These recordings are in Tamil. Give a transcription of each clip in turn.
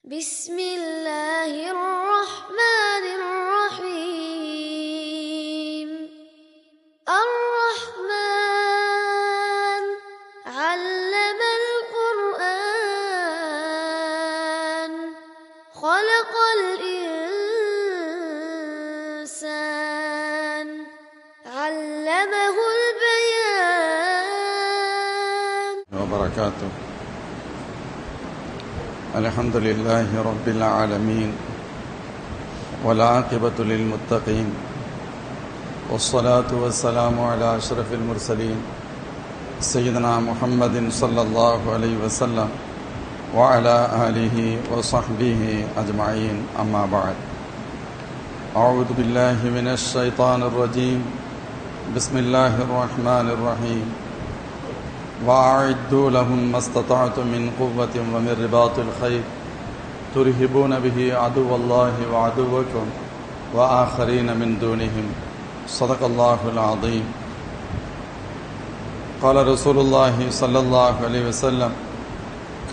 بسم الله الرحمن الرحيم الرحمن علم القرآن خلق الإنسان علمه البيان وبركاته. الحمد لله رب العالمين والعاقبة للمتقين والصلاة والسلام على أشرف المرسلين سيدنا محمد صلى الله عليه وسلم وعلى آله وصحبه أجمعين. أما بعد، أعوذ بالله من الشيطان الرجيم. بسم الله الرحمن الرحيم. وأعدوا لهم ما استطعتم من قوة ومن رباط الخيل ترهبون به عدو الله وعدوكم وآخرين من دونهم. صدق الله العظيم. قال رسول الله صلى الله عليه وسلم: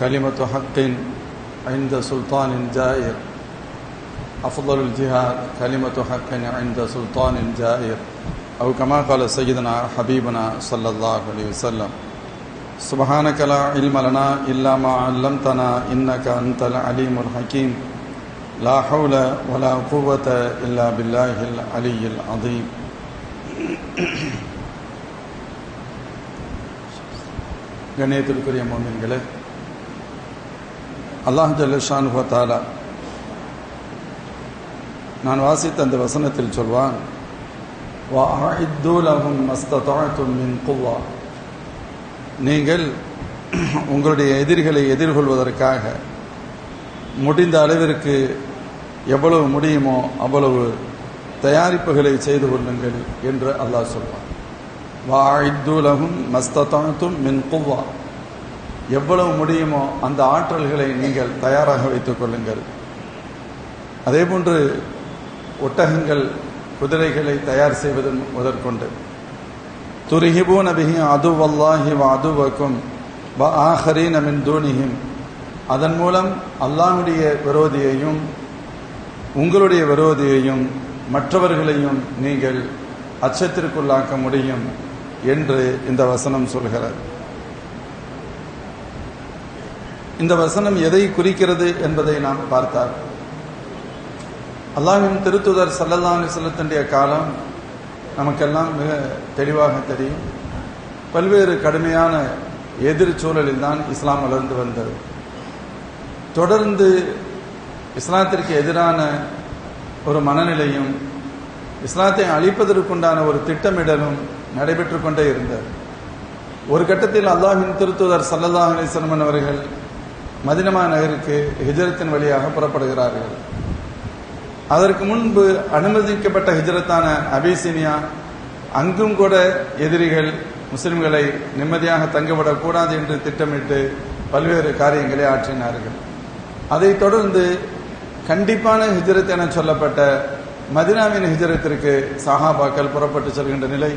كلمة حق عند سلطان جائر أفضل الجهاد كلمة حق عند سلطان جائر، أو كما قال سيدنا حبيبنا صلى الله عليه وسلم. سبحانك لا علم لنا إلا ما علمتنا إنك أنت العليم الحكيم. لا حول ولا قوة إلا بالله العلي العظيم. கண்ணியத்திற்குரிய முஃமின்களே, அல்லாஹ் ஜல்ல ஷானுஹு வ தஆலா நான் வாசித்த அந்த வசனத்தில் சொல்வான்: வஅஇது லஹும் மஸ்ததஅதும் மின் குவ்வா. நீங்கள் உங்களுடைய எதிரிகளை எதிர்கொள்வதற்காக முடிந்த அளவிற்கு எவ்வளவு முடியுமோ அவ்வளவு தயாரிப்புகளை செய்து கொள்ளுங்கள் என்று அல்லாஹ் சொல்வான். வஅஇது லஹும் மஸ்ததஅதும் மின் குவ்வா. எவ்வளவு முடியுமோ அந்த ஆற்றல்களை நீங்கள் தயாராக வைத்துக் கொள்ளுங்கள். அதேபோன்று ஒட்டகங்கள், குதிரைகளை தயார் செய்வது முதற்கொண்டு துர்ஹிபூன பிஹி அதுவல்லாஹி வ அதுவக்கும் வ ஆஹரீன மின் தூனிஹிம், அதன் மூலம் அல்லாஹ்வுடைய விரோதியையும் உங்களுடைய விரோதியையும் மற்றவர்களையும் நீங்கள் அச்சத்திற்குள்ளாக்க முடியும் என்று இந்த வசனம் சொல்கிறது. இந்த வசனம் எதை குறிக்கிறது என்பதை நாம் பார்த்தார். அல்லாஹ்வின் திருத்தூதர் ஸல்லல்லாஹு அலைஹி வஸல்லத்தினுடைய காலம் நமக்கெல்லாம் மிக தெளிவாக தெரியும். பல்வேறு கடுமையான எதிர் சூழலில் தான் இஸ்லாம் வளர்ந்து வந்தது. தொடர்ந்து இஸ்லாத்திற்கு எதிரான ஒரு மனநிலையும் இஸ்லாத்தை அழிப்பதற்குண்டான ஒரு திட்டமிடலும் நடைபெற்று கொண்டே இருந்தது. ஒரு கட்டத்தில் அல்லாஹ்வின் திருத்தூதர் ஸல்லல்லாஹு அலைஹி வஸல்லம் அவர்கள் மதீனா நகருக்கு ஹிஜ்ரத்தின் வழியாக புறப்படுகிறார்கள். அதற்கு முன்பு அனுமதிக்கப்பட்ட ஹிஜ்ரத்தான அபிசீனியா, அங்கும் கூட எதிரிகள் முஸ்லிம்களை நிம்மதியாக தங்கவிடக்கூடாது என்று திட்டமிட்டு பல்வேறு காரியங்களை ஆற்றினார்கள். அதைத் தொடர்ந்து கண்டிப்பான ஹிஜ்ரத் என சொல்லப்பட்ட மதீனாவின் ஹிஜ்ரத்திற்கு சஹாபாக்கள் புறப்பட்டு செல்கின்ற நிலை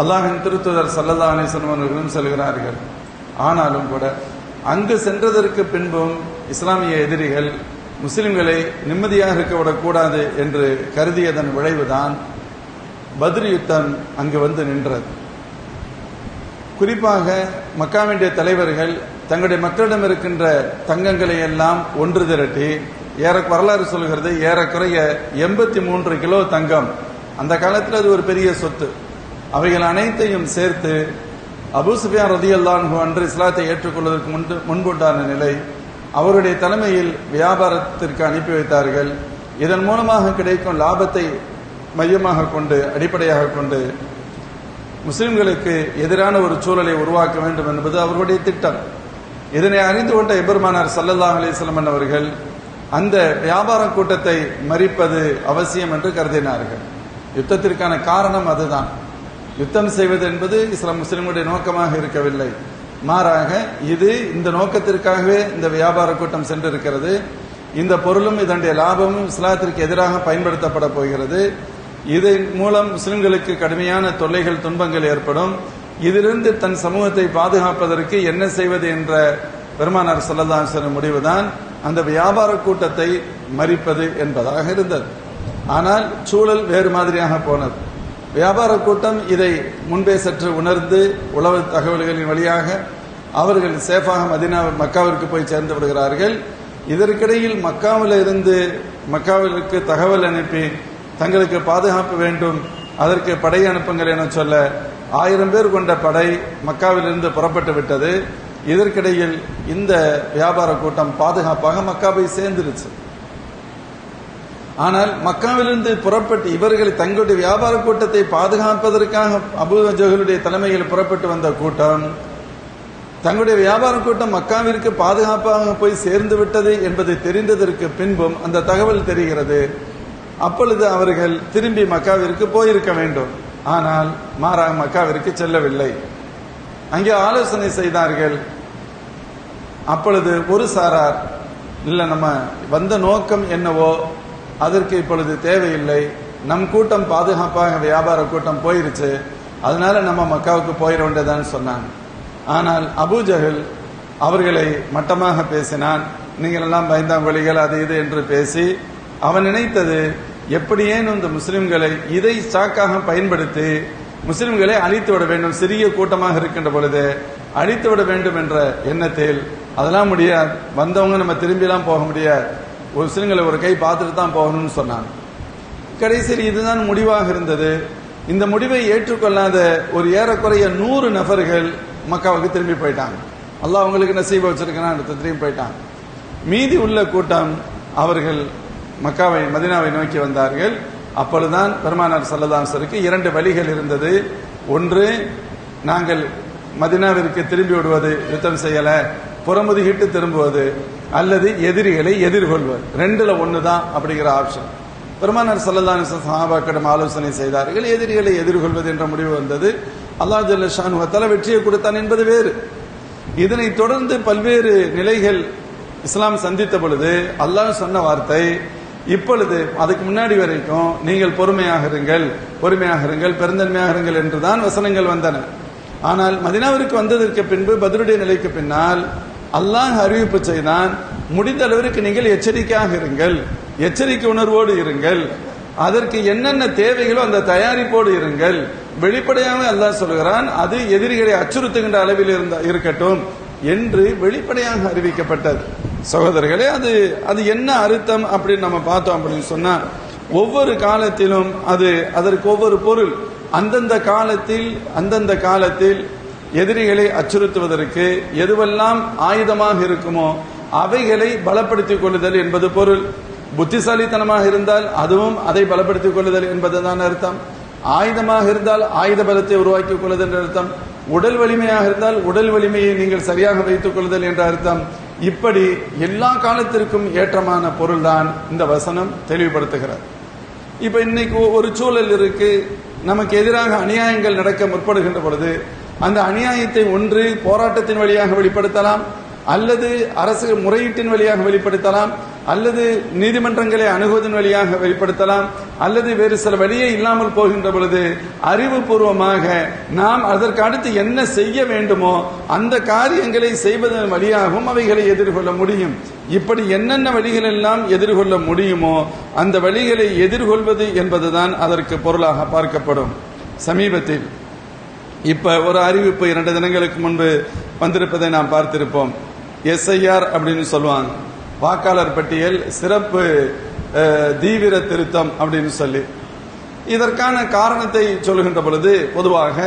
அல்லாஹ்வின் திருத்தூதர் ஸல்லல்லாஹு அலைஹி வஸல்லம் அவர்களும் செல்கிறார்கள். ஆனாலும் கூட அங்கு சென்றதற்கு பின்பும் இஸ்லாமிய எதிரிகள் முஸ்லிம்களை நிம்மதியாக இருக்க விடக்கூடாது என்று கருதியதன் விளைவுதான் பத்ர் யுத்தம் அங்கு வந்து நின்றது. குறிப்பாக மக்காவினுடைய தலைவர்கள் தங்களுடைய மக்களிடம் இருக்கின்ற தங்கங்களை எல்லாம் ஒன்று திரட்டி, வரலாறு சொல்கிறது, ஏறக்குறைய 83 கிலோ தங்கம், அந்த காலத்தில் அது ஒரு பெரிய சொத்து, அவைகள் அனைத்தையும் சேர்த்து அபூ சுஃபியான் ரலியல்லாஹு அன்ஹு அன்று இஸ்லாத்தை ஏற்றுக்கொள்வதற்கு முன்புண்டான நிலை, அவருடைய தலைமையில் வியாபாரத்திற்கு அனுப்பி வைத்தார்கள். இதன் மூலமாக கிடைக்கும் லாபத்தை மையமாக கொண்டு, அடிப்படையாக கொண்டு முஸ்லிம்களுக்கு எதிரான ஒரு சூழலை உருவாக்க வேண்டும் என்பது அவர்களுடைய திட்டம். இதனை அறிந்து கொண்ட எபெருமானார் ஸல்லல்லாஹு அலைஹி வஸல்லம் அவர்கள் அந்த வியாபார கூட்டத்தை மறிப்பது அவசியம் என்று கருதினார்கள். யுத்தத்திற்கான காரணம் அதுதான். யுத்தம் செய்வது என்பது முஸ்லிம்களுடைய நோக்கமாக இருக்கவில்லை. மாறாக இது இந்த நோக்கத்திற்காகவே இந்த வியாபார கூட்டம் சென்றிருக்கிறது. இந்த பொருளும் இதனுடைய லாபமும் இஸ்லாத்திற்கு எதிராக பயன்படுத்தப்பட போகிறது. இதன் மூலம் முஸ்லிம்களுக்கு கடுமையான தொல்லைகள், துன்பங்கள் ஏற்படும். இதிலிருந்து தன் சமூகத்தை பாதுகாப்பதற்கு என்ன செய்வது என்ற பெருமானார் ஸல்லல்லாஹு அலைஹி வஸல்லம் முடிவுதான் அந்த வியாபார கூட்டத்தை மறிப்பது என்பதாக இருந்தது. ஆனால் சூழல் வேறு மாதிரியாக போனது. வியாபார கூட்டம் இதை முன்பே சற்று உணர்ந்து உளவு தகவல்களின் வழியாக அவர்கள் சேஃபாக மக்காவிற்கு போய் சேர்ந்து விடுகிறார்கள். இதற்கிடையில் மக்காவிற்கு தகவல் அனுப்பி தங்களுக்கு பாதுகாப்பு வேண்டும், அதற்கு படை அனுப்புங்கள் என சொல்ல 1000 பேர் கொண்ட படை மக்காவிலிருந்து புறப்பட்டு விட்டது. இதற்கிடையில் இந்த வியாபார கூட்டம் பாதுகாப்பாக மக்காவை சேர்ந்துருச்சு. ஆனால் மக்காவிலிருந்து புறப்பட்டு இவர்கள் தங்களுடைய வியாபார கூட்டத்தை பாதுகாப்பதற்காக அபூ ஜஹலுடைய தலைமையில் புறப்பட்டு வந்த கூட்டம் தங்களுடைய வியாபார கூட்டம் மக்காவிற்கு பாதுகாப்பாக போய் சேர்ந்து விட்டது என்பது தெரிந்ததற்கு பின்பும் அந்த தகவல் தெரிகிறது. அப்பொழுது அவர்கள் திரும்பி மக்காவிற்கு போயிருக்க வேண்டும். ஆனால் மாறாக மக்காவிற்கு செல்லவில்லை. அங்கே ஆலோசனை செய்தார்கள். அப்பொழுது ஒரு சாரார், இல்லை, நம்ம வந்த நோக்கம் என்னவோ அதற்கு இப்பொழுது தேவையில்லை, நம் கூட்டம் பாதுகாப்பாக வியாபார கூட்டம் போயிருச்சு, அதனால நம்ம மக்காவுக்கு போயிட வேண்டியதான்னு சொன்னாங்க. ஆனால் அபூ ஜஹல் அவர்களை மட்டமாக பேசினான். நீங்கள் எல்லாம் பயந்தாங்கொழிகள் அது இது என்று பேசி அவன் நினைத்தது எப்படியேனும் இந்த முஸ்லிம்களை இதை சாக்காக பயன்படுத்தி முஸ்லிம்களை அழித்து விட வேண்டும், சிறிய கூட்டமாக இருக்கின்ற பொழுது அழித்து விட வேண்டும் என்ற எண்ணத்தில், அதெல்லாம் முடியாது, வந்தவங்க நம்ம திரும்பிலாம் போக முடியாது, முஸ்லிம்களை ஒரு கை பார்த்துட்டு தான் போகணும்னு சொன்னாங்க. கடைசியில் இதுதான் முடிவாக இருந்தது. இந்த முடிவை ஏற்றுக்கொள்ளாத ஒரு ஏறக்குறைய 100 நபர்கள் மக்காவுக்கு திரும்பி போயிட்டாங்க. அல்லாஹ் அவங்களுக்கு நசீபை வச்சிருக்கிறான், திரும்பி போயிட்டாங்க. மீதி உள்ள கூட்டம் அவர்கள் மதீனாவை நோக்கி வந்தார்கள். அப்பொழுதுதான் பெருமானார் ஸல்லல்லாஹு அலைஹி வஸல்லம் 2 வழிகள் இருந்தது. ஒன்று, நாங்கள் மதீனாவிற்கு திரும்பி விடுவது, யுத்தம் செய்யல, புறமுதுகிட்டு திரும்புவது, அல்லது எதிரிகளை எதிர்கொள்வது. 2ல 1 தான் அப்படிங்கிற ஆப்ஷன். பெருமானார் ஸல்லல்லாஹு அலைஹி வஸல்லம் சஹாபாக்களிடம் ஆலோசனை செய்தார்கள். எதிரிகளை எதிர்கொள்வது என்ற முடிவு வந்தது. அல்லாஹ் ஜல்ல ஷானுஹு வ தஆலா வெற்றியை கொடுத்தான் என்பது வேறு. இதனைத் தொடர்ந்து பல்வேறு நிலைகள் இஸ்லாம் சந்தித்த பொழுது அல்லாஹ் சொன்ன வார்த்தை, இப்பொழுது அதுக்கு முன்னாடி வரைக்கும் நீங்கள் பொறுமையாக இருங்கள், பெருந்தன்மையாக இருங்கள் என்றுதான் வசனங்கள் வந்தன. ஆனால் மதீனாவிற்கு வந்ததற்கு பின்பு பத்ருடைய நிலைக்கு பின்னால் அல்லாஹ் அறிவிப்பு செய்தான், முடிந்த அளவிற்கு நீங்கள் எச்சரிக்கையாக இருங்கள், எச்சரிக்கை உணர்வோடு இருங்கள், அதற்கு என்னென்ன தேவைகளோ அந்த தயாரிப்போடு இருங்கள். வெளிப்படையாக அல்லாஹ் சொல்கிறான், அது எதிரிகளை அச்சுறுத்துகின்ற அளவில் இருக்கட்டும் என்று வெளிப்படையாக அறிவிக்கப்பட்டது. சகோதரர்களே, அது என்ன அர்த்தம் அப்படின்னு நம்ம பார்த்தோம் அப்படின்னு சொன்னா, ஒவ்வொரு காலத்திலும் அதற்கு ஒவ்வொரு பொருள். அந்தந்த காலத்தில் எதிரிகளை அச்சுறுத்துவதற்கு எதுவெல்லாம் ஆயுதமாக இருக்குமோ அவைகளை பலப்படுத்திக் கொள்ளுதல் என்பது பொருள். புத்திசாலித்தனமாக இருந்தால் அதுவும் அதை பலப்படுத்திக் கொள்ளுதல் என்பதுதான் அர்த்தம். ஆயுதமாக இருந்தால் ஆயுத பலத்தை உருவாக்கிக் கொள்ளுதல் என்ற அர்த்தம். உடல் வலிமையாக இருந்தால் உடல் வலிமையை நீங்கள் சரியாக வைத்துக் கொள்ளுதல் என்ற அர்த்தம். இப்படி எல்லா காலத்திற்கும் ஏற்றமான பொருள் தான் இந்த வசனம் தெளிவுபடுத்துகிறது. இப்ப இன்னைக்கு ஒரு சூழல் இருக்கு, நமக்கு எதிராக அநியாயங்கள் நடக்க முற்படுகின்ற பொழுது அந்த அநியாயத்தை ஒன்று போராட்டத்தின் வழியாக வெளிப்படுத்தலாம், அல்லது அரசு முறையீட்டின் வழியாக வெளிப்படுத்தலாம், அல்லது நீதிமன்றங்களை அணுகுவதன் வழியாக வெளிப்படுத்தலாம், அல்லது வேறு சில வழியே இல்லாமல் போகின்ற பொழுது அறிவுபூர்வமாக நாம் அதற்கு அடுத்து என்ன செய்ய வேண்டுமோ அந்த காரியங்களை செய்வதன் வழியாகவும் அவைகளை எதிர்கொள்ள முடியும். இப்படி என்னென்ன வழிகள் எல்லாம் எதிர்கொள்ள முடியுமோ அந்த வழிகளை எதிர்கொள்வது என்பதுதான் அதற்கு பொருளாக பார்க்கப்படும். சமீபத்தில் இப்ப ஒரு அறிவிப்பு 2 தினங்களுக்கு முன்பு வந்திருப்பதை நாம் பார்த்திருப்போம். SIR அப்படின்னு சொல்லுவாங்க, வாக்காளர் பட்டியல் சிறப்பு தீவிர திருத்தம் அப்படின்னு சொல்லி. இதற்கான காரணத்தை சொல்லுகின்ற பொழுது பொதுவாக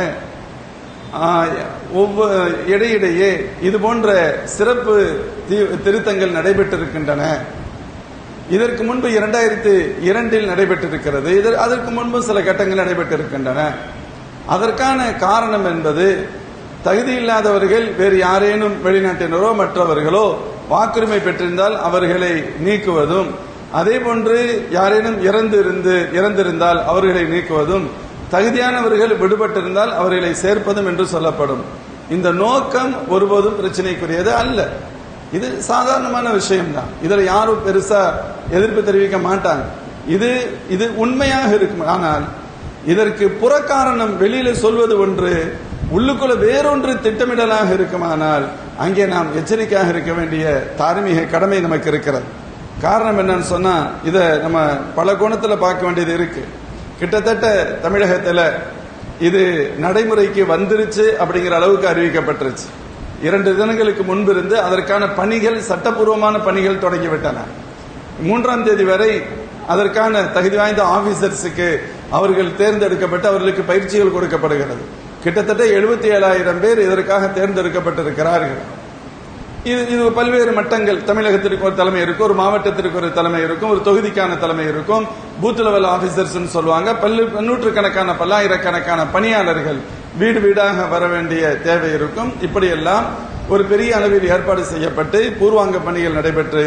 இடையிடையே இது போன்ற சிறப்பு திருத்தங்கள் நடைபெற்றிருக்கின்றன. இதற்கு முன்பு 2002 நடைபெற்றிருக்கிறது. அதற்கு முன்பு சில கட்டங்கள் நடைபெற்றிருக்கின்றன. அதற்கான காரணம் என்பது, தகுதி இல்லாதவர்கள் வேறு யாரேனும் வெளிநாட்டினரோ மற்றவர்களோ வாக்குரிமை பெற்றிருந்தால் அவர்களை நீக்குவதும், அதே போன்று யாரேனும் இறந்திருந்தால் அவர்களை நீக்குவதும், தகுதியானவர்கள் விடுபட்டிருந்தால் அவர்களை சேர்ப்பதும் என்று சொல்லப்படும். இந்த நோக்கம் ஒருபோதும் பிரச்சனைக்குரியது அல்ல. இது சாதாரணமான விஷயம்தான். இதில் யாரும் பெருசா எதிர்ப்பு தெரிவிக்க மாட்டாங்க. இது உண்மையாக இருக்கும். ஆனால் இதற்கு புறக்காரணம் வெளியில சொல்வது ஒன்று, உள்ளுக்குள்ள வேறொன்று திட்டமிடலாக இருக்குமானால் அங்கே நாம் எச்சரிக்கையாக இருக்க வேண்டிய தார்மீக கடமை நமக்கு இருக்கிறது. காரணம் என்னன்னு சொன்னா, இதை நம்ம பல கோணத்தில் பார்க்க வேண்டியது இருக்கு. கிட்டத்தட்ட தமிழகத்தில் இது நடைமுறைக்கு வந்துருச்சு அப்படிங்கிற அளவுக்கு அறிவிக்கப்பட்டுருச்சு. 2 தினங்களுக்கு முன்பிருந்து அதற்கான பணிகள், சட்டப்பூர்வமான பணிகள் தொடங்கிவிட்டன. 3ஆம் தேதி வரை அதற்கான தகுதி வாய்ந்த ஆபீசர்ஸுக்கு அவர்கள் தேர்ந்தெடுக்கப்பட்டு அவர்களுக்கு பயிற்சிகள் கொடுக்கப்படுகிறது. கிட்டத்தட்ட 77,000 பேர் இதற்காக தேர்ந்தெடுக்கப்பட்டிருக்கிறார்கள். இது பல்வேறு மட்டங்கள். தமிழகத்திற்கு ஒரு தலைமை இருக்கும், ஒரு மாவட்டத்திற்கு ஒரு தலைமை இருக்கும், ஒரு தொகுதிக்கான தலைமை இருக்கும், பூத் லெவல் ஆபீசர்ஸ் சொல்லுவாங்க. நூற்றுக்கணக்கான பல்லாயிரக்கணக்கான பணியாளர்கள் வீடு வீடாக வர வேண்டிய தேவை இருக்கும். இப்படியெல்லாம் ஒரு பெரிய அளவில் ஏற்பாடு செய்யப்பட்டு பூர்வாங்க பணிகள் நடைபெற்று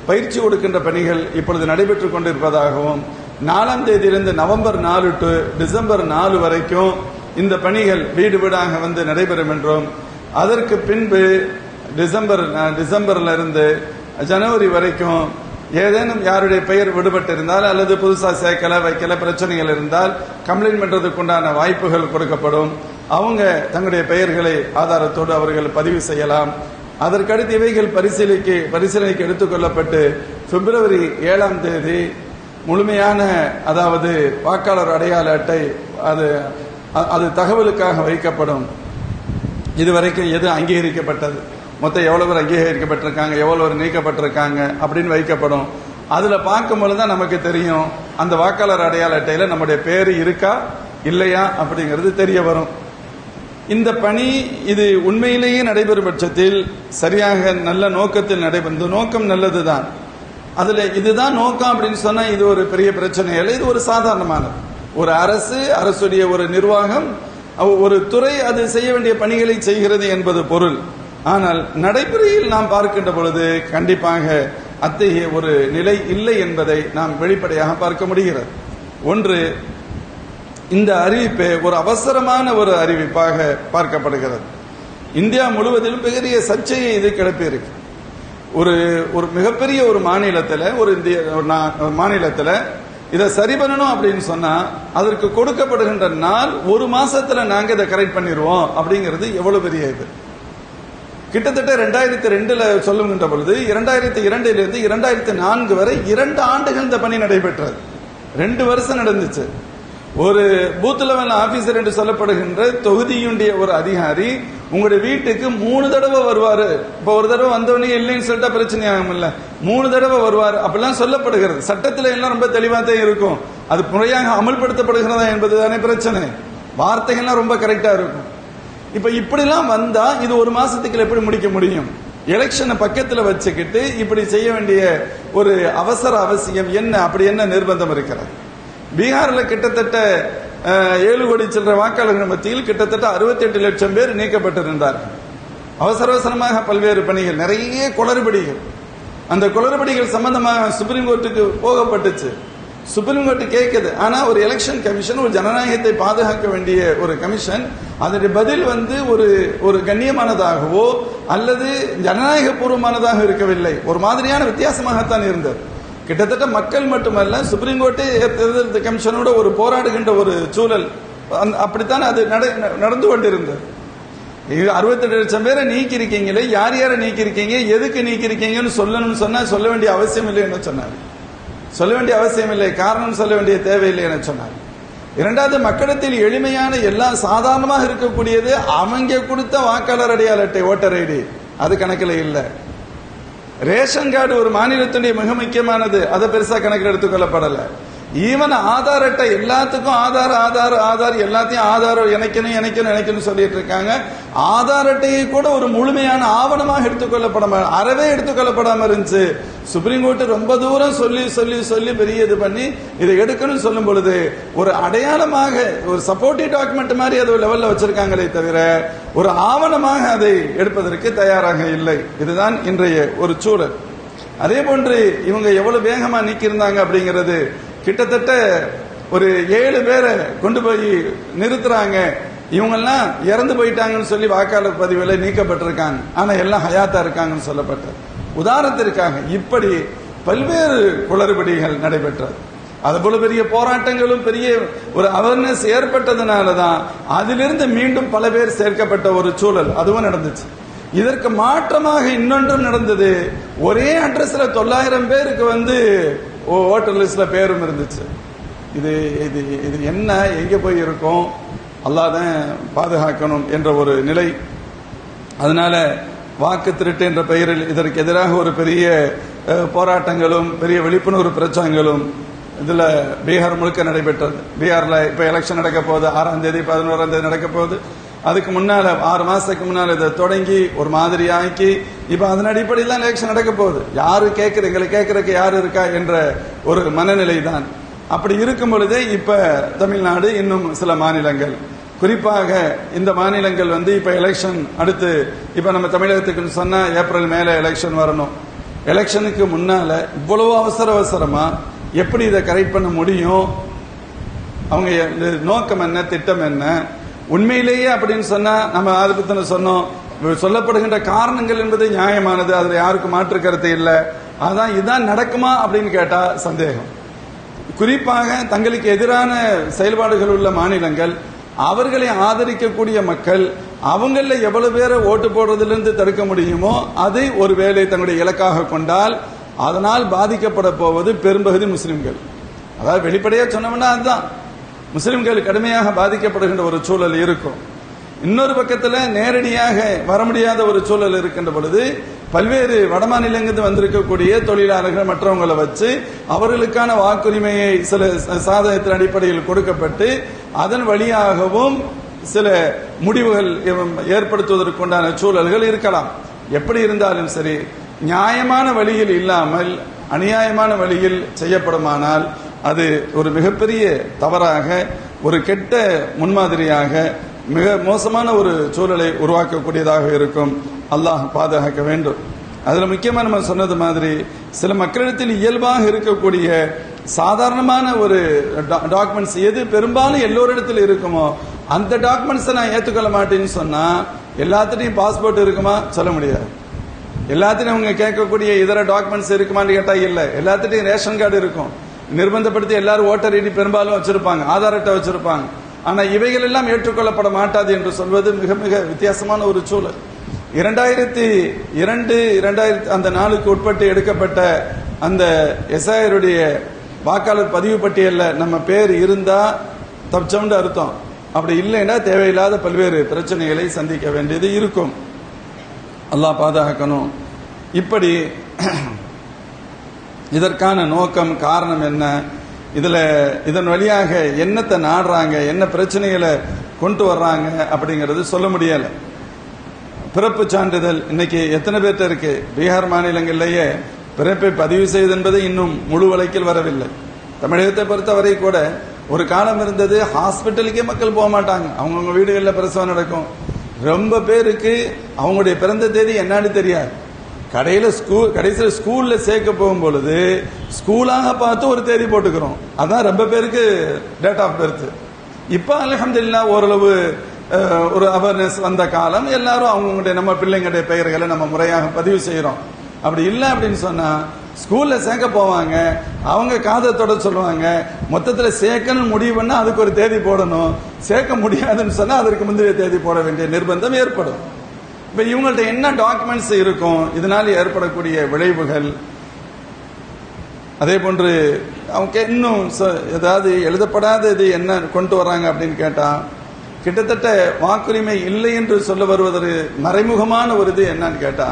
பயிற்சி கொடுக்கின்ற பணிகள் இப்பொழுது நடைபெற்றுக் கொண்டிருப்பதாகவும், 4ஆம் தேதியிலிருந்து நவம்பர் 4 டு டிசம்பர் 4 வரைக்கும் இந்த பணிகள் வீடு வீடாக வந்து நடைபெறும் என்றும், அதற்கு பின்பு டிசம்பர்ல இருந்து ஜனவரி வரைக்கும் ஏதேனும் யாருடைய பெயர் விடுபட்டிருந்தால் அல்லது புதுசா சேர்க்கல வைக்கல பிரச்சனைகள் இருந்தால் கம்ப்ளைண்ட் பண்றதுக்குண்டான வாய்ப்புகள் கொடுக்கப்படும். அவங்க தங்களுடைய பெயர்களை ஆதாரத்தோடு அவர்கள் பதிவு செய்யலாம். அதற்கடுத்து இவைகள் பரிசீலனைக்கு எடுத்துக் கொள்ளப்பட்டு பிப்ரவரி 7ஆம் தேதி முழுமையான, அதாவது வாக்காளர் அடையாள அட்டை அது தகவலுக்காக வைக்கப்படும். இதுவரைக்கும் எது அங்கீகரிக்கப்பட்டது, மொத்தம் எவ்வளவு பேர் அங்கீகரிக்கப்பட்டிருக்காங்க, எவ்வளவு பேர் நீக்கப்பட்டிருக்காங்க அப்படின்னு வைக்கப்படும். அதுல பார்க்கும்போது தான் நமக்கு தெரியும் அந்த வாக்காளர் அடையாள அட்டையில நம்முடைய பேரு இருக்கா இல்லையா அப்படிங்கிறது தெரிய வரும். இந்த பணி இது உண்மையிலேயே நடைபெறும் பட்சத்தில் சரியாக நல்ல நோக்கத்தில் நடைபெறும். நோக்கம் நல்லதுதான். அதுல இதுதான் நோக்கம் அப்படின்னு சொன்னா இது ஒரு பெரிய பிரச்சனை இல்லை. இது ஒரு சாதாரணமானது. ஒரு அரசுடைய ஒரு நிர்வாகம், ஒரு துறை அது செய்ய வேண்டிய பணிகளை செய்கிறது என்பது பொருள். ஆனால் நடைமுறையில் நாம் பார்க்கின்ற பொழுது கண்டிப்பாக அத்தகைய ஒரு நிலை இல்லை என்பதை நாம் வெளிப்படையாக பார்க்க முடிகிறது. ஒன்று, இந்த அறிவிப்பு ஒரு அவசரமான ஒரு அறிவிப்பாக பார்க்கப்படுகிறது. இந்தியா முழுவதிலும் பெரிய சர்ச்சையை இது கிளப்பியிருக்கு. ஒரு மிகப்பெரிய ஒரு மாநிலத்தில் இதை சரி பண்ணணும் அப்படின்னு சொன்னா அதற்கு கொடுக்கப்படுகின்ற நாள் 1 மாசத்துல நாங்க இதை கரெக்ட் பண்ணிடுவோம் அப்படிங்கிறது எவ்வளவு பெரிய இது. கிட்டத்தட்ட 2002 சொல்லுகின்ற பொழுது 2002 2004 வரை 2 ஆண்டுகள் இந்த பணி நடைபெற்றது. 2 வருஷம் நடந்துச்சு. ஒரு பூத் லெவல் ஆபீசர் என்று சொல்லப்படுகின்ற தொகுதியுடைய ஒரு அதிகாரி உங்களுடைய வீட்டுக்கு 3 தடவை வருவாரு. இப்ப ஒரு தடவை வந்தவனே இல்லைன்னு சொல்லிட்டா பிரச்சனை ஆகும் இல்ல, 3 தடவை வருவார் அப்படிலாம் சொல்லப்படுகிறது. சட்டத்தில் எல்லாம் ரொம்ப தெளிவாக தான் இருக்கும். அது முறையாக அமல்படுத்தப்படுகிறதா என்பது தானே பிரச்சனை. வார்த்தைகள்லாம் ரொம்ப கரெக்டா இருக்கும். இப்ப இப்படிலாம் வந்தா இது 1 மாசத்துக்கு எப்படி முடிக்க முடியும்? எலெக்ஷனை பக்கத்தில் வச்சுக்கிட்டு இப்படி செய்ய வேண்டிய ஒரு அவசியம் என்ன? அப்படி என்ன நிர்பந்தம் இருக்கிறது? பீகார்ல கிட்டத்தட்ட 7 கோடி சில்லற வாக்காளர்கள் மத்தியில் கிட்டத்தட்ட 68 லட்சம் பேர் நீக்கப்பட்டிருந்தார்கள். அவசரமாக பல்வேறு பணிகள், நிறைய குளறுபடிகள். அந்த குளறுபடிகள் சம்பந்தமாக சுப்ரீம் கோர்ட்டுக்கு போகப்பட்டுச்சு. சுப்ரீம் கோர்ட் கேட்குது. ஆனா ஒரு எலெக்ஷன் கமிஷன், ஒரு ஜனநாயகத்தை பாதுகாக்க வேண்டிய ஒரு கமிஷன், அதனுடைய பதில் ஒரு கண்ணியமானதாகவோ அல்லது ஜனநாயக பூர்வமானதாக இருக்கவில்லை. ஒரு மாதிரியான வித்தியாசமாகத்தான் இருந்தது. கிட்டத்தட்ட மக்கள் மட்டுமல்ல, சுப்ரீம் கோர்ட்டு தேர்தல் கமிஷனோட ஒரு போராடுகின்ற ஒரு சூழல், அப்படித்தான் அது நடந்து கொண்டிருந்தது. 68 லட்சம் பேரை நீக்கி இருக்கீங்களே, யார் யாரை நீக்கி இருக்கீங்க, எதுக்கு நீக்கி இருக்கீங்கன்னு சொல்லணும்னு சொன்னா சொல்ல வேண்டிய அவசியம் இல்லை என்று சொன்னார். சொல்ல வேண்டிய அவசியம் இல்லை, காரணம் சொல்ல வேண்டிய தேவையில்லை என சொன்னார். இரண்டாவது, மக்களிடத்தில் எளிமையான எல்லாம் சாதாரணமாக இருக்கக்கூடியது அவங்க கொடுத்த வாக்காளர் அடையாள அட்டை, ஓட்டர் ஐடி, அது கணக்கில் இல்லை. ரேஷன் கார்டு ஒரு மாநிலத்துடைய மிக முக்கியமானது, அதை பெருசா கணக்கில் எடுத்துக்கொள்ளப்படல. ஈவன் ஆதார் அட்டை, எல்லாத்துக்கும் ஆதார் எல்லாத்தையும் ஆதாரம் இணைக்கணும் சொல்லிட்டு இருக்காங்க. ஆதார் அட்டையை கூட ஒரு முழுமையான ஆவணமாக அறவே எடுத்துக்கொள்ளப்படாம இருந்துச்சு. சுப்ரீம் கோர்ட் ரொம்ப தூரம் சொல்லி பெரிய இது பண்ணி இதை எடுக்கணும்னு சொல்லும் பொழுது ஒரு அடையாளமாக, ஒரு சப்போர்ட்டிவ் டாக்குமெண்ட் மாதிரி அது லெவல்ல வச்சிருக்காங்களே தவிர ஒரு ஆவணமாக அதை எடுப்பதற்கு தயாராக இல்லை. இதுதான் இன்றைய ஒரு சூழல். அதே போன்று இவங்க எவ்வளவு வேகமா நீக்கியிருந்தாங்க அப்படிங்கிறது, கிட்டத்தட்ட ஒரு 7 பேரை கொண்டு போய் நிறுத்துறாங்க. இவங்கெல்லாம் இறந்து போயிட்டாங்கன்னு சொல்லி வாக்காளர் பதிவில் நீக்கப்பட்டிருக்காங்க. ஆனா எல்லாம் ஹயாத்தா இருக்காங்கன்னு சொல்லப்பட்டது. உதாரணத்திற்காக இப்படி பல்வேறு குளறுபடிகள் நடைபெற்றது. அதுபோல பெரிய போராட்டங்களும் பெரிய ஒரு அவேர்னஸ் ஏற்பட்டதுனாலதான் அதிலிருந்து மீண்டும் பல பேர் சேர்க்கப்பட்ட ஒரு சூழல் அதுவும் நடந்துச்சு. இதற்கு மாற்றமாக இன்னொன்றும் நடந்தது. ஒரே அட்ரஸ்ல 900 பேருக்கு ஓட்டர் லிஸ்ட்ல பேரும் இருந்துச்சு. இது இது இது என்ன, எங்க போய் இருக்கும், அல்லாஹ் தான் பாதுகாக்கணும் என்ற ஒரு நிலை. அதனால வாக்கு திருட்டு என்ற பெயரில் இதற்கு எதிராக ஒரு பெரிய போராட்டங்களும் பெரிய விழிப்புணர்வு பிரச்சாரங்களும் இதுல பீகார் முழுக்க நடைபெற்றது. பீகார்ல இப்ப எலெக்ஷன் நடக்க போகுது, 6ஆம் தேதி 11ஆம் தேதி நடக்க போகுது. அதுக்கு முன்னால 6 மாசத்துக்கு முன்னால இதை தொடங்கி ஒரு மாதிரி ஆக்கி இப்ப அதன் அடிப்படையில் தான் எலெக்ஷன் நடக்க போகுது. யாரு கேட்கறது, எங்களை கேட்கறதுக்கு யாரு இருக்கா என்ற ஒரு மனநிலை தான். அப்படி இருக்கும் பொழுதே இப்ப தமிழ்நாடு, இன்னும் சில மாநிலங்கள், குறிப்பாக இந்த மாநிலங்கள் இப்ப எலெக்ஷன் அடுத்து இப்ப நம்ம தமிழகத்துக்கு சொன்னா ஏப்ரல் மேல எலெக்ஷன் வரணும். எலெக்ஷனுக்கு முன்னால இவ்வளவு அவசரமா எப்படி இதை கரெக்ட் பண்ண முடியும்? அவங்க நோக்கம் என்ன, திட்டம் என்ன? உண்மையிலேயே அப்படின்னு சொன்னா நம்ம அதை பத்தி சொன்னோம், சொல்லப்படுகின்ற காரணங்கள் என்பது நியாயமானது, அதுல யாருக்கும் மாற்று கருத்து இல்லை. அதான் இதுதான் நடக்குமா அப்படின்னு கேட்டா சந்தேகம். குறிப்பாக தங்களுக்கு எதிரான செயல்பாடுகள் உள்ள மாநிலங்கள், அவர்களை ஆதரிக்கக்கூடிய மக்கள், அவங்கள எவ்வளவு பேரை ஓட்டு போடுறதிலிருந்து தடுக்க முடியுமோ அதை ஒரு வேளை தங்களுடைய இலக்காக கொண்டால் அதனால் பாதிக்கப்பட போவது பெரும்பகுதி முஸ்லிம்கள். அதாவது வெளிப்படையா சொன்னோம்னா அதுதான், முஸ்லிம்கள் கடுமையாக பாதிக்கப்படுகின்ற ஒரு சூழல் இருக்கும். இன்னொரு பக்கத்தில் நேரடியாக வர முடியாத ஒரு சூழல் இருக்கின்ற பொழுது பல்வேறு வடமாநிலங்களிலிருந்து வந்திருக்கக்கூடிய தொழிலாளர்கள் மற்றவங்களை வச்சு அவர்களுக்கான வாக்குரிமையை சில சாதகத்தின் அடிப்படையில் கொடுக்கப்பட்டு அதன் வழியாகவும் சில முடிவுகள் ஏற்படுத்துவதற்குண்டான சூழல்கள் இருக்கலாம். எப்படி இருந்தாலும் சரி, நியாயமான வழியில் இல்லாமல் அநியாயமான வழியில் செய்யப்படுமானால் அது ஒரு மிகப்பெரிய தவறாக, ஒரு கெட்ட முன்மாதிரியாக, மிக மோசமான ஒரு சூழலை உருவாக்கக்கூடியதாக இருக்கும். அல்லாஹ் பாதுகாக்க வேண்டும். அதுல முக்கியமா நம்ம சொன்னது மாதிரி சில மக்களிடத்தில் இயல்பாக இருக்கக்கூடிய சாதாரணமான ஒரு டாக்குமெண்ட்ஸ் எது பெரும்பாலும் எல்லோரிடத்தில் இருக்குமோ அந்த டாக்குமெண்ட்ஸை நான் ஏற்றுக்கொள்ள மாட்டேன்னு சொன்னா எல்லாத்திலையும் பாஸ்போர்ட் இருக்குமா சொல்ல முடியாது. எல்லாத்திலையும் அவங்க கேட்கக்கூடிய இதர டாக்குமெண்ட்ஸ் இருக்குமான்னு கேட்டா இல்ல. எல்லாத்திலையும் ரேஷன் கார்டு இருக்கும். நிர்பந்தப்படுத்தி எல்லாரும் ஓட்டர் ஐடி பெரும்பாலும் வச்சிருப்பாங்க, ஆதார் அட்டை வச்சிருப்பாங்க. ஆனா இவைகள் எல்லாம் ஏற்றுக்கொள்ளப்பட மாட்டாது என்று சொல்வது மிக மிக வித்தியாசமான ஒரு சூழல். 2002 அந்த நாளுக்கு உட்பட்டு எடுக்கப்பட்ட அந்த எஸ்ஐஆருடைய வாக்காளர் பதிவு பட்டியல்ல நம்ம பேர் இருந்தா தப்பிச்சோம்னு அர்த்தம். அப்படி இல்லைன்னா தேவையில்லாத பல்வேறு பிரச்சனைகளை சந்திக்க வேண்டியது இருக்கும். அல்லாஹ் பாதுகாக்கணும். இப்படி இதற்கான நோக்கம், காரணம் என்ன, இதன் வழியாக என்னத்தை நாடுறாங்க, என்ன பிரச்சனைகளை கொண்டு வர்றாங்க அப்படிங்கிறது சொல்ல முடியல. பிறப்பு சான்றிதழ் இன்னைக்கு எத்தனை பேர்ட்ட இருக்கு? பீகார் மாநிலங்களிலேயே பிறப்பை பதிவு செய்வது என்பது இன்னும் முழு வழக்கில் வரவில்லை. தமிழகத்தை பொறுத்தவரை கூட ஒரு காலம் இருந்தது, ஹாஸ்பிட்டலுக்கே மக்கள் போக மாட்டாங்க, அவங்கவுங்க வீடுகளில் பிரசவம் நடக்கும். ரொம்ப பேருக்கு அவங்களுடைய பிறந்த தேதி என்னன்னு தெரியாது. கடைசியில் ஸ்கூல்ல சேர்க்க போகும் பொழுது ஸ்கூலாக பார்த்து ஒரு தேதி போட்டுக்கிறோம். அதான் ரொம்ப பேருக்கு டேட் ஆஃப் பர்த். இப்ப அல்ஹம்துலில்லாஹ் ஓரளவு ஒரு அவேர்னஸ் வந்த காலம், எல்லாரும் அவங்களுடைய நம்ம பிள்ளைங்களுடைய பெயர்களை நம்ம முறையாக பதிவு செய்யறோம். அப்படி இல்லை அப்படின்னு சொன்னா ஸ்கூல்ல சேர்க்க போவாங்க, அவங்க காதத்தோட சொல்லுவாங்க, மொத்தத்தில் சேர்க்கணும் முடிவு பண்ணா அதுக்கு ஒரு தேதி போடணும், சேர்க்க முடியாதுன்னு சொன்னா அதற்கு முந்தைய தேதி போட வேண்டிய நிர்பந்தம் ஏற்படும். இப்ப இவங்கள்ட்ட என்ன டாக்குமெண்ட்ஸ் இருக்கும், இதனால ஏற்படக்கூடிய விளைவுகள், அதே போன்று அவங்க இன்னும் ஏதாவது எழுதப்படாதது என்ன கொண்டு வர்றாங்க அப்படின்னு கேட்டா கிட்டத்தட்ட வாக்குரிமை இல்லை என்று சொல்ல வருவதற்கு மறைமுகமான ஒரு இது என்னன்னு கேட்டா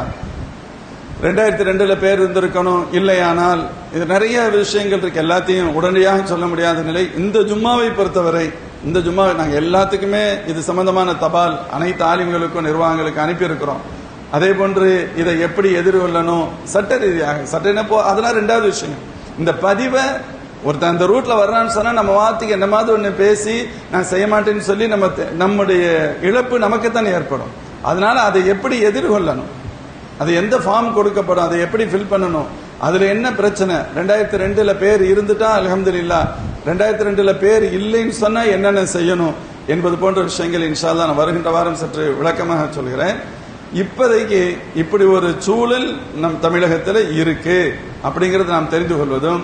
2002 பேர் இருந்திருக்கணும். இல்லையானால் இது நிறைய விஷயங்கள் இருக்கு, எல்லாத்தையும் உடனடியாக சொல்ல முடியாத நிலை. இந்த ஜும்மாவை பொறுத்தவரை, இந்த ஜும்மாவை நாங்கள் எல்லாத்துக்குமே இது சம்பந்தமான தபால் அனைத்து ஆலிம்களுக்கும் நிர்வாகங்களுக்கு அனுப்பியிருக்கிறோம். அதே போன்று இதை எப்படி எதிர்கொள்ளணும் சட்ட ரீதியாக, அதெல்லாம் 2வது விஷயம். இந்த பதிவை ஒருத்தன் அந்த ரூட்ல வர்றான்னு சொன்னா நம்ம வார்த்தைக்கு என்ன மாதிரி ஒண்ணு பேசி நான் செய்ய மாட்டேன்னு சொல்லி நம்முடைய இழப்பு நமக்குத்தான் ஏற்படும். அதனால அதை எப்படி எதிர்கொள்ளணும், அது எந்த ஃபார்ம் கொடுக்கப்படும், அதை எப்படி ஃபில் பண்ணணும், அதுல என்ன பிரச்சனை, 2002 பேர் இருந்துட்டா அல்ஹம்துலில்லாஹ், 2002 பேர் இல்லைன்னு சொன்னா என்னென்ன செய்யணும் என்பது போன்ற விஷயங்கள் இன்ஷா அல்லாஹ் நான் வருகின்ற வாரம் சற்று விளக்கமாக சொல்கிறேன். இப்போதைக்கு இப்படி ஒரு சூழல் நம் தமிழகத்தில் இருக்கு அப்படிங்கறது நாம் தெரிந்து கொள்வதும்,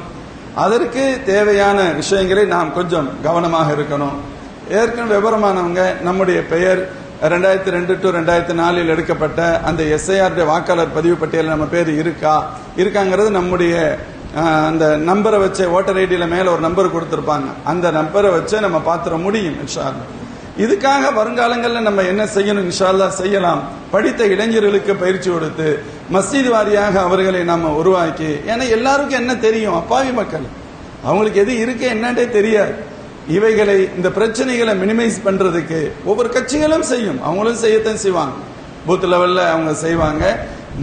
அதற்கு தேவையான விஷயங்களை நாம் கொஞ்சம் கவனமாக இருக்கணும். ஏற்கனவே விவரமானவங்க நம்முடைய பெயர் 2002 to 2004 எடுக்கப்பட்ட அந்த எஸ்ஐஆர் வாக்காளர் பதிவு பட்டியல் நம்ம பேர் இருக்காங்கிறது நம்முடைய அந்த நம்பரை வச்சு ஓட்டர் ஐடியில மேல ஒரு நம்பர் கொடுத்திருப்பாங்க, அந்த நம்பரை வச்சு நம்ம பாத்திர முடியும் இன்ஷா அல்லாஹ். இதுக்காக வருங்காலங்களில் நம்ம என்ன செய்யணும் இன்ஷா அல்லாஹ் செய்யலாம். படித்த இளைஞர்களுக்கு பயிற்சி கொடுத்து மஸ்ஜித் வாரியாக அவர்களை நாம உருவாக்கி, ஏன்னா எல்லாருக்கும் என்ன தெரியும், அப்பாவி மக்கள் அவங்களுக்கு எது இருக்கு என்னன்னே தெரியாது. இவைகளை இந்த பிரச்சனைகளை மினிமைஸ் பண்றதுக்கு ஒவ்வொரு கட்சிகளும் செய்யும், அவங்களும் செய்யத்தான் செய்வாங்க, பூத் லெவல்ல அவங்க செய்வாங்க.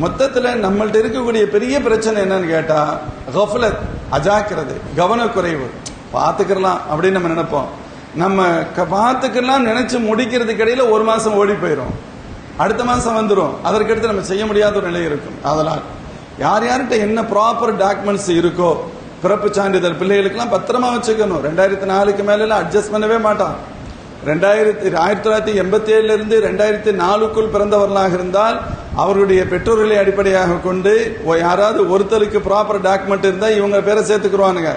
மொத்தத்துல நம்மள்ட்ட இருக்கக்கூடிய பெரிய பிரச்சனை என்னன்னு கேட்டா கஃப்லத், அஜாக்கிரதை, கவனக்குறைவு. பாத்துக்கலாம் அப்படின்னு நம்ம நினைப்போம், நம்ம பார்த்துக்கலாம் நினைச்சு முடிக்கிறதுக்கு இடையில ஒரு மாசம் ஓடி போயிடும், அடுத்த மாசம் வந்துடும், அதற்கடுத்து நம்ம செய்ய முடியாத ஒரு நிலை இருக்கும். அதனால் யார் யார்கிட்ட என்ன ப்ராப்பர் டாக்குமெண்ட்ஸ் இருக்கோ, பிறப்பு சான்றிதழ் பிள்ளைகளுக்கெல்லாம் பத்திரமா வச்சுக்கணும். 2004 மேல அட்ஜஸ்ட் பண்ணவே மாட்டான். 1987 இருந்து 2004 பிறந்தவர்களாக இருந்தால் அவர்களுடைய பெற்றோர்களை அடிப்படையாக கொண்டு யாராவது ஒருத்தருக்கு ப்ராப்பர் டாக்குமெண்ட் இருந்தா இவங்க பேரை சேர்த்துக்குருவானுங்க.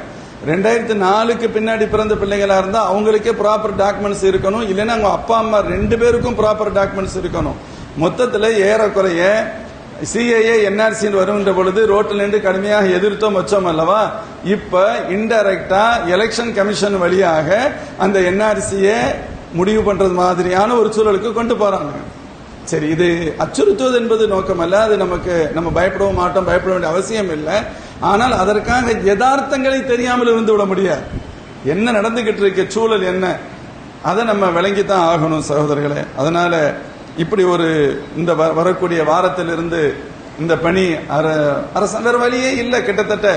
2004 பின்னாடி பிறந்த பிள்ளைகளா இருந்தா அவங்களுக்கே ப்ராப்பர் டாக்குமெண்ட்ஸ் இருக்கணும், இல்லைன்னா அவங்க அப்பா அம்மா 2 பேருக்கும் ப்ராப்பர் டாக்குமெண்ட்ஸ் இருக்கணும். மொத்தத்தில் ஏறக்குறைய சிஏஏ என்ஆர்சி வருகின்ற பொழுது ரோட்டில் நின்று கடுமையாக எதிர்த்தோம் வச்சோம் அல்லவா. இப்ப இன்டைரக்டா எலெக்ஷன் கமிஷன் வழியாக அந்த என்ஆர்சியை முடிவு பண்றது மாதிரியான ஒரு சூழலுக்கு கொண்டு போறாங்க. சரி, இது அச்சுறுத்துவது என்பது நோக்கம் அல்ல, அது நம்ம பயப்படவும் மாட்டோம், பயப்பட வேண்டிய அவசியம் இல்லை. ஆனால் அதற்காக யதார்த்தங்களை தெரியாமல் இருந்து விட முடியாது. என்ன நடந்துகிட்டு இருக்க சூழல் என்ன, அதை நம்ம விளங்கித்தான் ஆகணும் சகோதரர்களே. அதனால இப்படி ஒரு இந்த வரக்கூடிய வாரத்திலிருந்து இந்த பணி அரசு வேற வழியே இல்லை. கிட்டத்தட்ட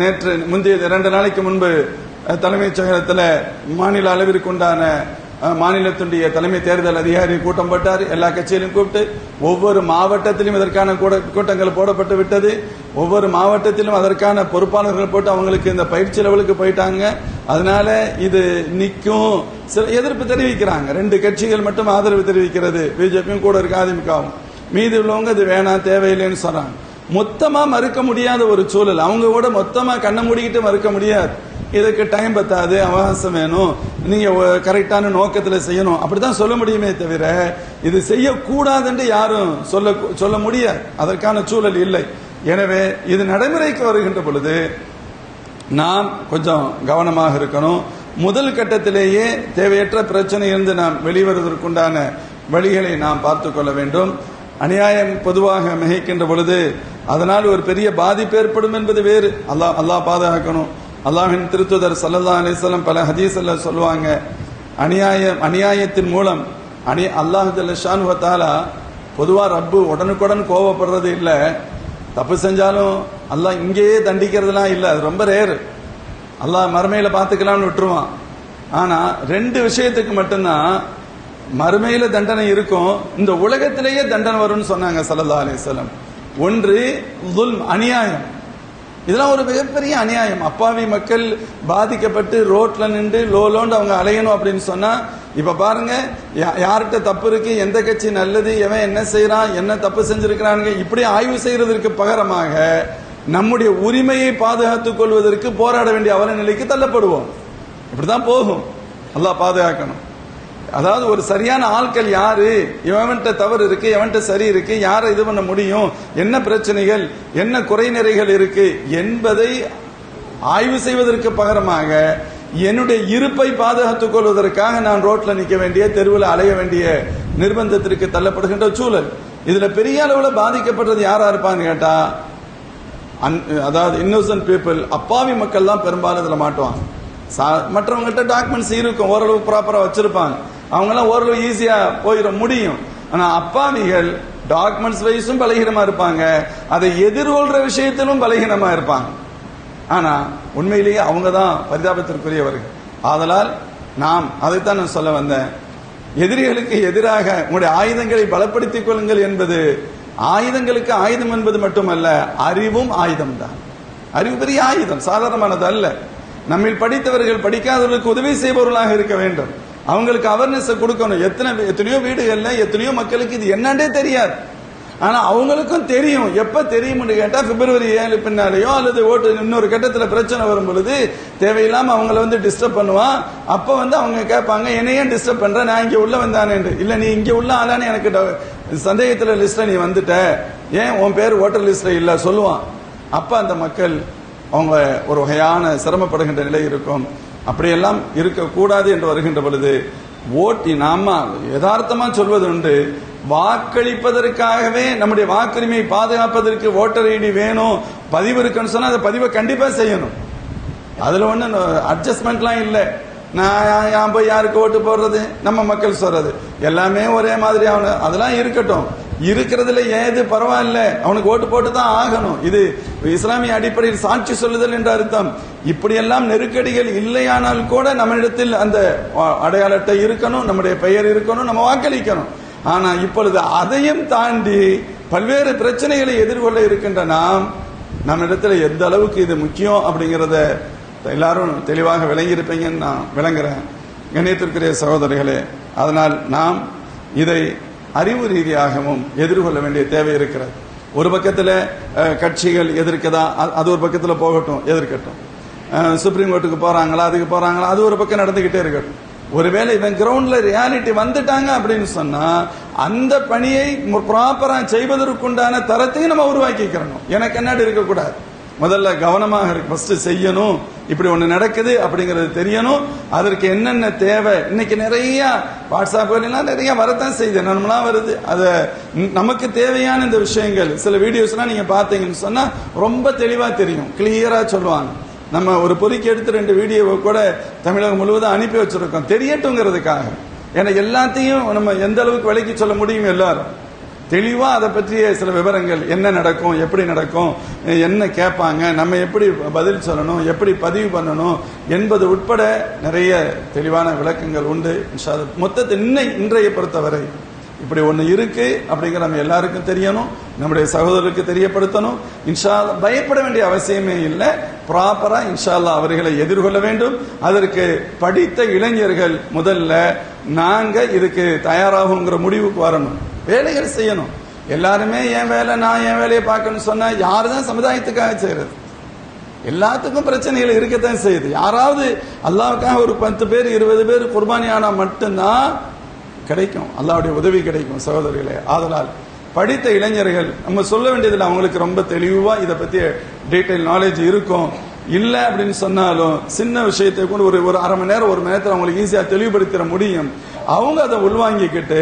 நேற்று முந்தைய 2 நாளைக்கு முன்பு தலைமைச் செயலகத்தில் மாநில அளவிற்கு உண்டான மாநிலத்துடைய தலைமை தேர்தல் அதிகாரி கூட்டம் போட்டார். எல்லா கட்சியிலும் கூப்பிட்டு ஒவ்வொரு மாவட்டத்திலும் இதற்கான கூட்டங்கள் போடப்பட்டு விட்டது. ஒவ்வொரு மாவட்டத்திலும் அதற்கான பொறுப்பாளர்கள் போட்டு அவங்களுக்கு இந்த பயிற்சி லெவலுக்கு போயிட்டாங்க. அதனால இது நிற்கும். சில எதிர்ப்பு தெரிவிக்கிறாங்க, 2 கட்சிகள் மட்டும் ஆதரவு தெரிவிக்கிறது, பிஜேபியும் கூட இருக்கு, அதிமுகவும். மீதி உள்ளவங்க இது வேணாம் தேவையில்லைன்னு சொல்றாங்க. மொத்தமா மறுக்க முடியாத ஒரு சூழல், அவங்க கூட மொத்தமா கண்ணை மூடிக்கிட்டு மறுக்க முடியாது. இதுக்கு டைம் பத்தாது, அவகாசம் வேணும், நீங்க கரெக்டான நோக்கத்தில் செய்யணும், அப்படித்தான் சொல்ல முடியுமே தவிர இது செய்யக்கூடாதுன்னு யாரும் சொல்ல முடியாது. அதற்கான சூழல் இல்லை. எனவே இது நடைமுறைக்கு வருகின்ற பொழுது நாம் கொஞ்சம் கவனமாக இருக்கணும். முதல் கட்டத்திலேயே தேவையற்ற பிரச்சனையிலிருந்து நாம் வெளிவருவதற்குண்டான வழிகளை நாம் பார்த்துக் கொள்ள வேண்டும். அநியாயம் பொதுவாக மிகைக்கின்ற பொழுது அதனால் ஒரு பெரிய பாதிப்பு ஏற்படும் என்பது வேறு. அல்லாஹ் பாதுகாக்கணும். அல்லாஹ்வின் திருத்துதர் ஸல்லல்லாஹு அலைஹி வஸல்லம் பல ஹதீஸ்ல சொல்லுவாங்க, அநியாயத்தின் மூலம் அல்லாஹ் ஜல்ல ஷானு வ தஆலா பொதுவா ரப்பு உடனுக்குடன் கோபப்படுறது இல்ல, தப்பு செஞ்சாலும் அல்லாஹ் இங்கேயே தண்டிக்கிறதுலாம் இல்ல, அது ரொம்ப ரேர். அல்லாஹ் மறுமையில பாத்துக்கலாம்னு விட்டுருவான். ஆனா 2 விஷயத்துக்கு மட்டும்தான் மறுமையில தண்டனை இருக்கும், இந்த உலகத்திலேயே தண்டனை வரும்னு சொன்னாங்க ஸல்லல்லாஹு அலைஹி வஸல்லம். ஒன்று ظுல்ம், அநியாயம். இதெல்லாம் ஒரு மிகப்பெரிய அநியாயம். அப்பாவி மக்கள் பாதிக்கப்பட்டு ரோட்ல நின்று லோலோண்டு அவங்க அலையணும் அப்படின்னு சொன்னா, இப்ப பாருங்க யார்கிட்ட தப்பு இருக்கு, எந்த கட்சி நல்லது, எவன் என்ன செய்யறான், என்ன தப்பு செஞ்சிருக்கிறாங்க, இப்படி ஆய்வு செய்யறதற்கு பகரமாக நம்முடைய உரிமையை பாதுகாத்துக் கொள்வதற்கு போராட வேண்டிய அவல நிலைக்கு தள்ளப்படுவோம். இப்படிதான் போகும். அல்லாஹ் பாதுகாக்கணும். அதாவது ஒரு சரியான ஆட்கள் யாரு, எவன்கிட்ட தவறு இருக்கு, எவன்கிட்ட சரி இருக்கு, யாரை இது பண்ண முடியும், என்ன பிரச்சனைகள், என்ன குறைநிறைகள் இருக்கு என்பதை ஆய்வு செய்வதற்கு பகரமாக என்னுடைய இருப்பை பாதுகாத்துக் கொள்வதற்காக நான் ரோட்ல நிக்க வேண்டிய, தெருவில் அலைய வேண்டிய நிர்பந்தத்திற்கு தள்ளப்படுகின்ற சூழல். இதுல பெரிய அளவுல பாதிக்கப்படுறது யாரா இருப்பான்னு கேட்டா, அதாவது இன்னோசன்ட் பீப்புள், அப்பாவி மக்கள் தான் பெரும்பாலும் இதுல மாட்டுவாங்க. மற்றவங்கள்ட்ட டாக்குமெண்ட்ஸ் இருக்கும், ஓரளவு ப்ராப்பரா வச்சிருப்பாங்க, அவங்கெல்லாம் ஓரளவு ஈஸியா போயிட முடியும். ஆனா அப்பாவிகள் டாக்குமெண்ட்ஸ் வைஸும் பலகீனமா இருப்பாங்க, அதை எதிர்கொள்ற விஷயத்திலும் பலகீனமா இருப்பாங்க. ஆனா உண்மையிலேயே அவங்க தான் பரிதாபத்திற்குரியவர்கள். ஆதலால் நாம் அதைத்தான் நான் சொல்ல வந்தேன், எதிரிகளுக்கு எதிராக உங்களுடைய ஆயுதங்களை பலப்படுத்திக் கொள்ளுங்கள் என்பது, ஆயுதங்களுக்கு ஆயுதம் என்பது மட்டுமல்ல, அறிவும் ஆயுதம் தான். அறிவு பெரிய ஆயுதம், சாதாரணமானது அல்ல. நம்மில் படித்தவர்கள் படிக்காதவர்களுக்கு உதவி செய்பவர்களாக இருக்க வேண்டும், அவங்களுக்கு அவேர்னஸ் கொடுக்கணும். எத்தனையோ வீடுகள்ல எத்தனையோ மக்களுக்கு இது என்னன்னே தெரியாது. ஆனா அவங்களுக்கும் தெரியும். எப்ப தெரியும்னு கேட்டா பிப்ரவரி 7 பின்னாலேயோ அல்லது ஓட்டு இன்னொரு கட்டத்துல பிரச்சனை வரும் பொழுது தேவையில்லாம அவங்கள டிஸ்டர்ப் பண்ணுவான். அப்ப அவங்க கேட்பாங்க, என்னையே டிஸ்டர்ப் பண்ற, நான் இங்க உள்ள வந்தானே. இல்ல, நீ இங்க உள்ள ஆளான்னு எனக்கு சந்தேகத்துல லிஸ்ட்ல நீ வந்துட்ட, ஏன் உன் பேர் ஓட்டர் லிஸ்ட்ல இல்ல சொல்லுவான். அப்ப அந்த மக்கள் அவங்க ஒரு வகையான சிரமப்படுகின்ற நிலை இருக்கும். அப்படியெல்லாம் இருக்கக்கூடாது என்று வருகின்ற பொழுது ஓட்டி நாம யதார்த்தமா சொல்வது உண்டு, வாக்களிப்பதற்காகவே நம்முடைய வாக்குரிமையை பாதுகாப்பதற்கு ஓட்டர் ஐடி வேணும், பதிவு இருக்குன்னு சொன்னா அந்த பதிவை கண்டிப்பா செய்யணும். அதுல ஒண்ணு அட்ஜஸ்ட்மெண்ட்லாம் இல்லை. நான் போய் யாருக்கு ஓட்டு போடுறது, நம்ம மக்கள் சொல்றது எல்லாமே ஒரே மாதிரி அதெல்லாம் இருக்கட்டும். இருக்கிறதுல ஏது பரவாயில்ல, அவனுக்கு ஓட்டு போட்டு தான் ஆகணும். இது இஸ்லாமிய அடிப்படையில் சாட்சி சொல்லுதல் என்ற அர்த்தம். இப்படியெல்லாம் நெருக்கடிகள் இல்லையானால் கூட நம்மிடத்தில் அந்த அடையாள அட்டை இருக்கணும், நம்முடைய பெயர் இருக்கணும், நம்ம வாக்களிக்கணும். ஆனா இப்பொழுது அதையும் தாண்டி பல்வேறு பிரச்சனைகளை எதிர்கொள்ள இருக்கின்ற நாம் நம்மிடத்துல எந்த அளவுக்கு இது முக்கியம் அப்படிங்கறத எல்லாரும் தெளிவாக விளங்கியிருப்பீங்கன்னு நான் விளங்குறேன். கண்ணியத்திற்குரிய சகோதரிகளே, அதனால் நாம் இதை அறிவு ரீதியாகவும் எதிர்கொள்ள வேண்டிய தேவை இருக்கிறது. ஒரு பக்கத்தில் கட்சிகள் எதிர்க்கதா, அது ஒரு பக்கத்தில் போகட்டும், எதிர்க்கட்டும். சுப்ரீம் கோர்ட்டுக்கு போறாங்களா, அதுக்கு போறாங்களா, அது ஒரு பக்கம் நடந்துகிட்டே இருக்கட்டும். ஒருவேளை இவன் கிரவுண்ட்ல ரியாலிட்டி வந்துட்டாங்க அப்படின்னு சொன்னா அந்த பணியை ப்ராப்பரா செய்வதற்குண்டான தரத்தையும் நம்ம உருவாக்கிக்கிறோம். எனக்கு என்னடி இருக்கக்கூடாது, முதல்ல கவனமாக ஃபர்ஸ்ட் செய்யணும். இப்படி ஒண்ணு நடக்குது அப்படிங்கிறது தெரியணும். அதற்கு என்னென்ன தேவை, இன்னைக்கு நிறைய வாட்ஸ்அப் எல்லாம் நிறைய வரத்தான் செய்யுது, என்னென்னலாம் வருது. அத நமக்கு தேவையான இந்த விஷயங்கள் சில வீடியோஸ்லாம் நீங்க பாத்தீங்கன்னு சொன்னா ரொம்ப தெளிவா தெரியும், கிளியரா சொல்லுவாங்க. நம்ம ஒரு பொறுக்கி எடுத்து 2 வீடியோவை கூட தமிழகம் முழுவதும் அனுப்பி வச்சிருக்கோம், தெரியட்டுங்கிறதுக்காக. ஏன்னா எல்லாத்தையும் நம்ம எந்த அளவுக்கு விலைக்கு சொல்ல முடியும், எல்லாரும் தெளிவா அதை பற்றிய சில விவரங்கள், என்ன நடக்கும், எப்படி நடக்கும், என்ன கேட்பாங்க, நம்ம எப்படி பதில் சொல்லணும், எப்படி பதிவு பண்ணணும் என்பது உட்பட நிறைய தெளிவான விளக்கங்கள் உண்டு. மொத்தத்தில் இன்றைய பொறுத்தவரை இப்படி ஒண்ணு இருக்கு அப்படிங்கிற நம்ம எல்லாருக்கும் தெரியணும், நம்முடைய சகோதரருக்கு தெரியப்படுத்தணும். இன்ஷா அல்லாஹ் பயப்பட வேண்டிய அவசியமே இல்லை. ப்ராப்பரா இன்ஷா அல்லாஹ் அவர்களை எதிர்கொள்ள வேண்டும். அதற்கு படித்த இளைஞர்கள் முதல்ல நாங்க இதுக்கு தயாராகுங்கிற முடிவுக்கு வரணும், வேலைகள் செய்யணும். எல்லாருமே என் வேலை, நான் என் வேலையை பார்க்கணும்னு சொன்னா யாருதான் சமுதாயத்துக்காக செய்யறது? எல்லாத்துக்கும் பிரச்சனைகள் இருக்கத்தான் செய்யுது. யாராவது அல்லாஹ்வுக்காக ஒரு 10 பேர் 20 பேர் குர்பானி ஆனா மட்டும்தான் கிடைக்கும், அல்லாஹ்வுடைய உதவி கிடைக்கும் சகோதரர்களே. ஆதலால் படித்த இளைஞர்கள் நம்ம சொல்ல வேண்டியதில்லை, அவங்களுக்கு ரொம்ப தெளிவா இதை பத்தி டீடைல் நாலேஜ் இருக்கும். இல்ல அப்படின்னு சொன்னாலும் சின்ன விஷயத்தை கூட ஒரு அரை மணி நேரம் 1 மணி நேரத்தில் அவங்களுக்கு ஈஸியா தெளிவுபடுத்திட முடியும். அவங்க அதை உள்வாங்கிக்கிட்டு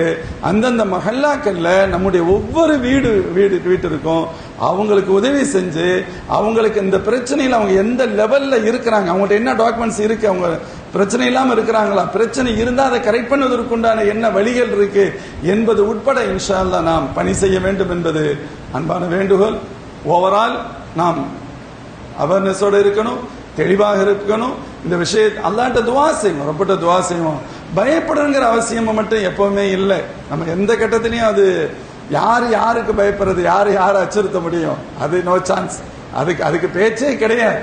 அந்தந்த மஹல்லாக்கள்ல நம்முடைய ஒவ்வொரு வீட்டிற்கும் அவங்களுக்கு உதவி செஞ்சு அவங்களுக்கு இந்த பிரச்சனையில் அவங்க எந்த லெவல்ல இருக்கிறாங்க, அவங்கள்ட்ட என்ன டாக்குமெண்ட்ஸ் இருக்கு, அவங்க பிரச்சனை இல்லாம இருக்கிறாங்களா, பிரச்சனை இருந்தா அதை கரெக்ட் பண்ணுவதற்குண்டான என்ன வழிகள் இருக்கு என்பது உட்பட இன்ஷா அல்லாஹ் நாம் பணி செய்ய வேண்டும் என்பது அன்பான வேண்டுகோள். ஓவரால் நாம் அவேர்னஸோட இருக்கணும், தெளிவாக இருக்கணும். இந்த விஷயத்தை அல்லாஹ்ட்ட துவா செய்வோம், ரொம்பட்ட துவா செய்வோம். பயப்படுங்கிற அவசியம் மட்டும் எப்பவுமே இல்லை. நம்ம எந்த கட்டத்திலையும் அது யாருக்கு பயப்படுறது, யாரை அச்சுறுத்த முடியும், அது நோ சான்ஸ், அதுக்கு பேச்சே கிடையாது.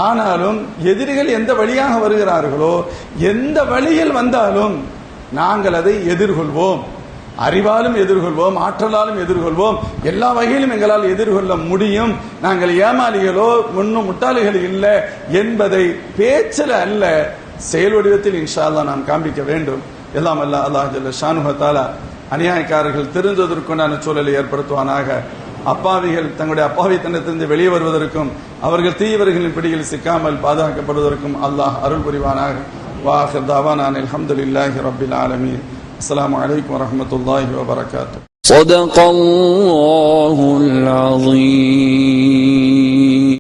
ஆனாலும் எதிரிகள் எந்த வழியாக வருகிறார்களோ, எந்த வழியில் வந்தாலும் நாங்கள் அதை எதிர்கொள்வோம். அறிவாலும் எதிர்கொள்வோம், ஆற்றலாலும் எதிர்கொள்வோம், எல்லா வகையிலும் எங்களால் எதிர்கொள்ள முடியும். நாங்கள் ஏமாளிகளோ ஒன்னும் முட்டாளிகள் இல்லை என்பதை பேச்சில் அல்ல செயல் வடிவத்தில் இன்ஷா அல்லாஹ் நாம் காண்பிக்க வேண்டும். எல்லாம் அல்ல அல்லாஹ் ஜல்ல ஷானுஹு தஆலா அநியாயக்காரர்கள் தெரிந்ததற்குண்டான சூழலை ஏற்படுத்துவானாக. அப்பாவிகள் தங்களுடைய அப்பாவித்தனத்திலிருந்து வெளியே வருவதற்கும் அவர்கள் தீவிரர்களின் பிடியில் சிக்காமல் பாதுகாக்கப்படுவதற்கும் அல்லாஹ் அருள் புரிவானாக. வாஹிர் தாவானா அல்ஹம்துலில்லாஹி ரப்பில் ஆலமீன். அஸ்ஸலாமு அலைக்கும் வரஹ்மத்துல்லாஹி வபரகாத்துஹு. ஸதகல்லாஹுல் அஸீம்.